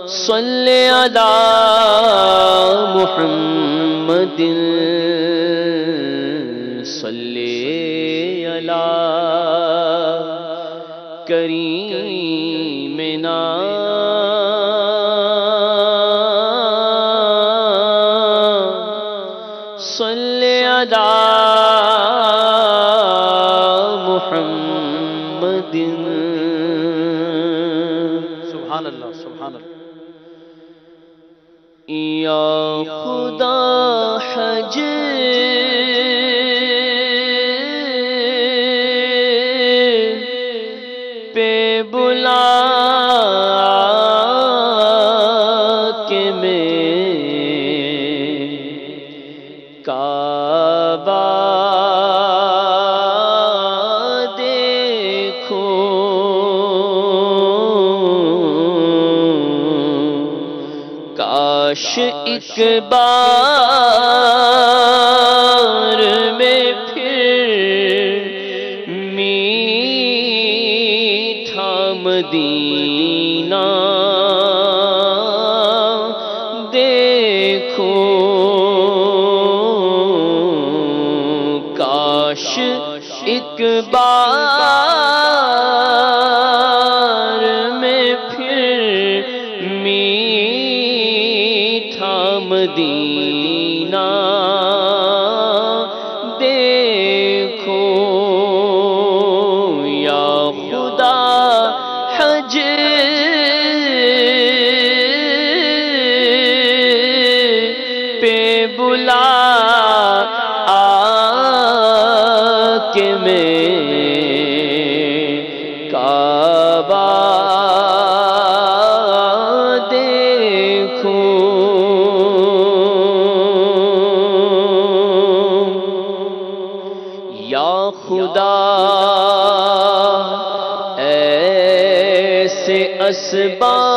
صلی علی محمد صلی علی کریمنا صلی علی محمد سبحان اللہ سبحان اللہ۔ یا خدا حج پہ بلا کے میں کعبہ کاش ایک بار میں پھر میٹھا مدینہ دیکھوں، کاش ایک بار میں پھر مدینہ دیکھو، یا خدا حج پہ بلا کے میں کعبہ خدا ایسے اسباب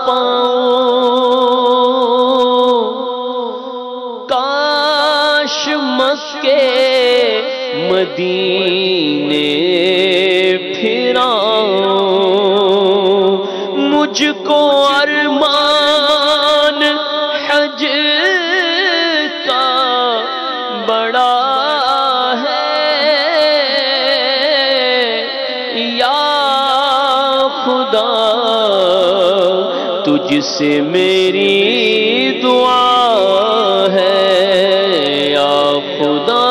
پاؤں، کاش مکے مدینے پھراؤں، مجھ کو ارمان حج کا بڑا تجھ سے میری دعا ہے، یا خدا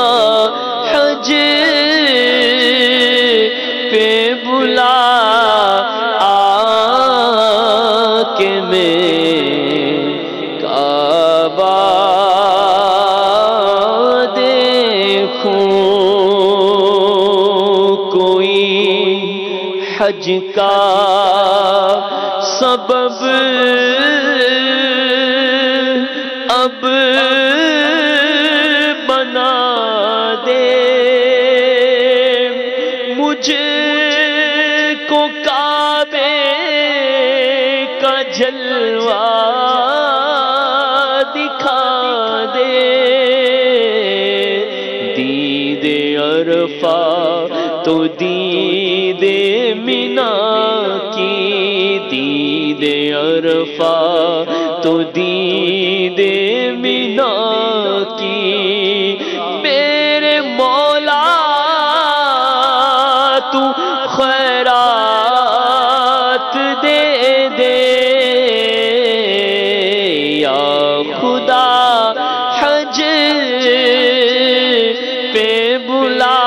حج پہ بلا کے میں کعبہ دیکھوں، کوئی حج کا سبب اب بنا دے، مجھ کو کعبے کا جلوہ دکھا دے، دید عرفہ تو دید منا کی، دید عرفہ تو دید منا کی، میرے مولا تو خیرات دے دے، یا خدا حج پہ بلا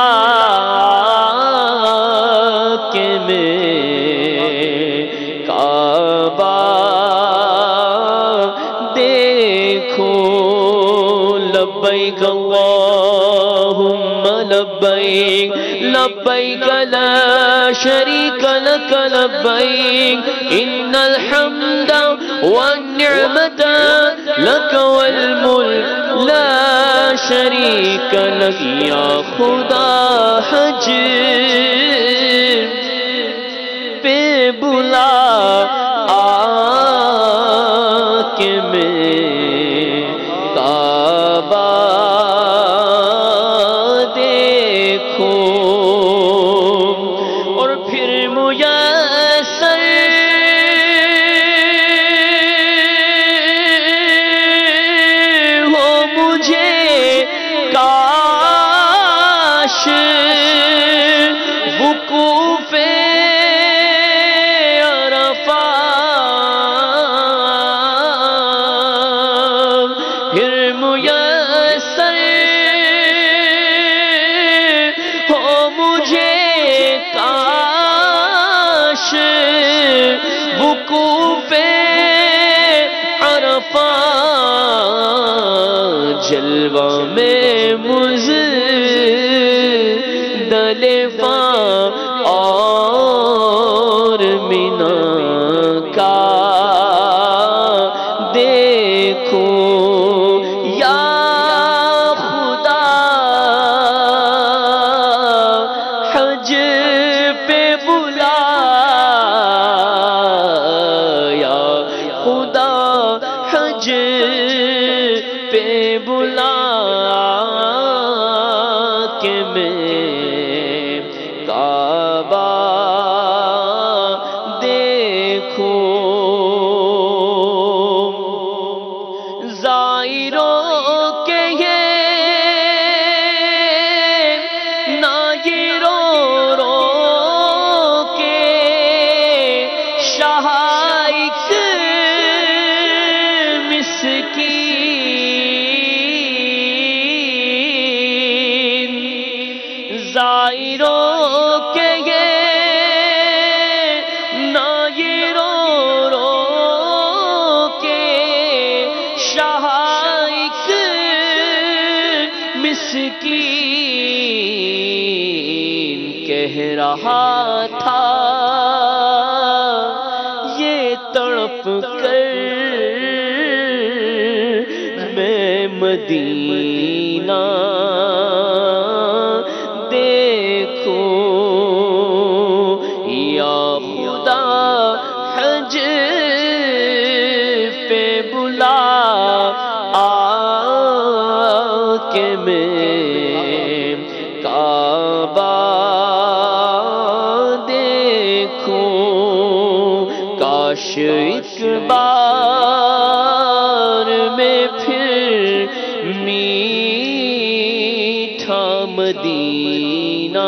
کے میں کعبہ دیکھو، لبیک اللہم لبیک لبیک لا شریک لک لبیک ان الحمد والنعمت لک والملک لا شریک لک، یا خدا حج پہ بلا کے میں کعبہ دیکھو، اور پھر میسر ہو مجھے کاش وقوف عرفات پھر میسر ہو مجھے کاش وقوف عرفات جلوہ میں مزدلفہ اور منی کا دیکھوں یا خدا حج پہ بلا یا خدا حج پہ بلا کہ میں کعبہ دیکھوں زائروں کے یہ ناظروں رو کے شہائق مسکین زائروں کے یہ ناظروں رو کے شہائق مسکین کہہ رہا تھا یہ تڑپ کر میں مدینہ دیکھوں یا خدا حج پہ بلا کہ میں کعبہ دیکھوں کاش ایک بار میں پھر میٹھا مدینہ